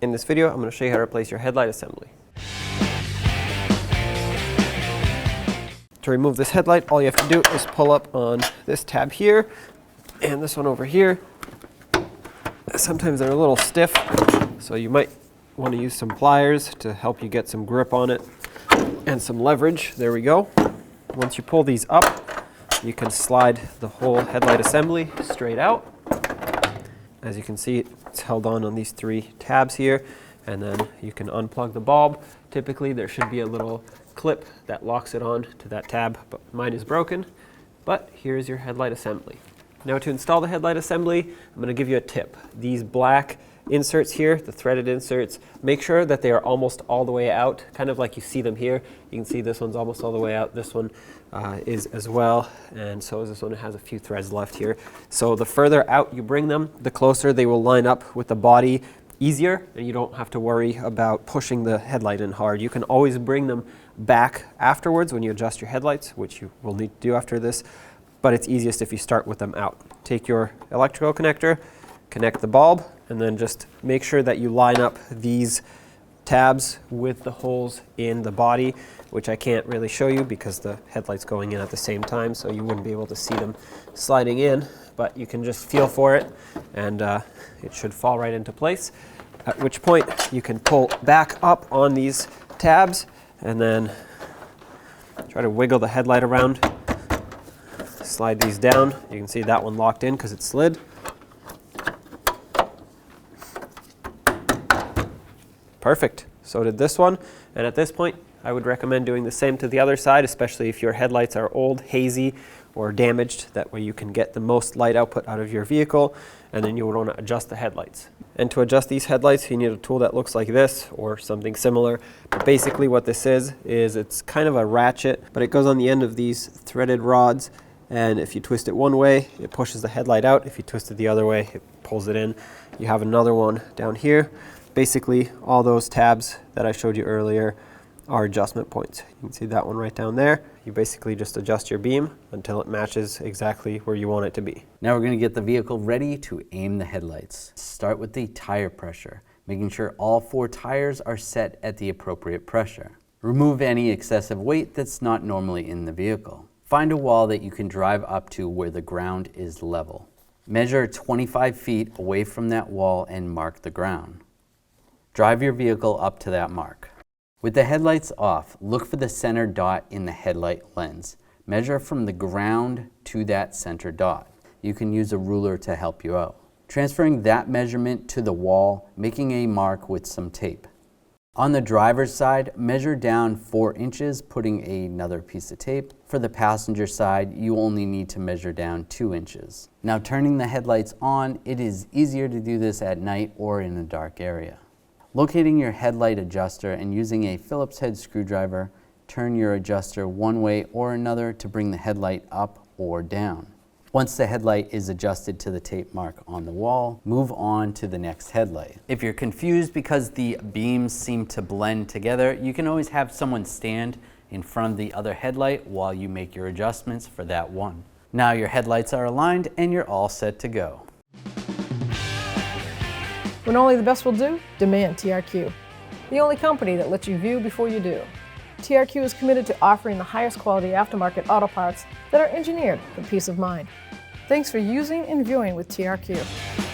In this video, I'm going to show you how to replace your headlight assembly. To remove this headlight, all you have to do is pull up on this tab here and this one over here. Sometimes they're a little stiff, so you might want to use some pliers to help you get some grip on it and some leverage. There we go. Once you pull these up, you can slide the whole headlight assembly straight out. As you can see, it's held on these three tabs here, and then you can unplug the bulb. Typically, there should be a little clip that locks it on to that tab, but mine is broken. But here's your headlight assembly. Now to install the headlight assembly, I'm going to give you a tip. These black inserts here, the threaded inserts, make sure that they are almost all the way out, kind of like you see them here. You can see this one's almost all the way out, this one is as well, and so is this one. It has a few threads left here. So the further out you bring them, the closer they will line up with the body easier, and you don't have to worry about pushing the headlight in hard. You can always bring them back afterwards when you adjust your headlights, which you will need to do after this, but it's easiest if you start with them out. Take your electrical connector, connect the bulb, and then just make sure that you line up these tabs with the holes in the body, which I can't really show you because the headlight's going in at the same time, so you wouldn't be able to see them sliding in, but you can just feel for it, and it should fall right into place, at which point you can pull back up on these tabs and then try to wiggle the headlight around, slide these down. You can see that one locked in because it slid. Perfect. So did this one, and at this point I would recommend doing the same to the other side, especially if your headlights are old, hazy, or damaged. That way you can get the most light output out of your vehicle, and then you would want to adjust the headlights. And to adjust these headlights, you need a tool that looks like this or something similar. But basically what this is it's kind of a ratchet, but it goes on the end of these threaded rods, and if you twist it one way, it pushes the headlight out. If you twist it the other way, it pulls it in. You have another one down here. Basically, all those tabs that I showed you earlier are adjustment points. You can see that one right down there. You basically just adjust your beam until it matches exactly where you want it to be. Now we're going to get the vehicle ready to aim the headlights. Start with the tire pressure, making sure all 4 tires are set at the appropriate pressure. Remove any excessive weight that's not normally in the vehicle. Find a wall that you can drive up to where the ground is level. Measure 25 feet away from that wall and mark the ground. Drive your vehicle up to that mark. With the headlights off, look for the center dot in the headlight lens. Measure from the ground to that center dot. You can use a ruler to help you out. Transferring that measurement to the wall, making a mark with some tape. On the driver's side, measure down 4 inches, putting another piece of tape. For the passenger side, you only need to measure down 2 inches. Now turning the headlights on, it is easier to do this at night or in a dark area. Locating your headlight adjuster and using a Phillips head screwdriver, turn your adjuster one way or another to bring the headlight up or down. Once the headlight is adjusted to the tape mark on the wall, move on to the next headlight. If you're confused because the beams seem to blend together, you can always have someone stand in front of the other headlight while you make your adjustments for that one. Now your headlights are aligned and you're all set to go. When only the best will do, demand TRQ. The only company that lets you view before you do. TRQ is committed to offering the highest quality aftermarket auto parts that are engineered for peace of mind. Thanks for using and viewing with TRQ.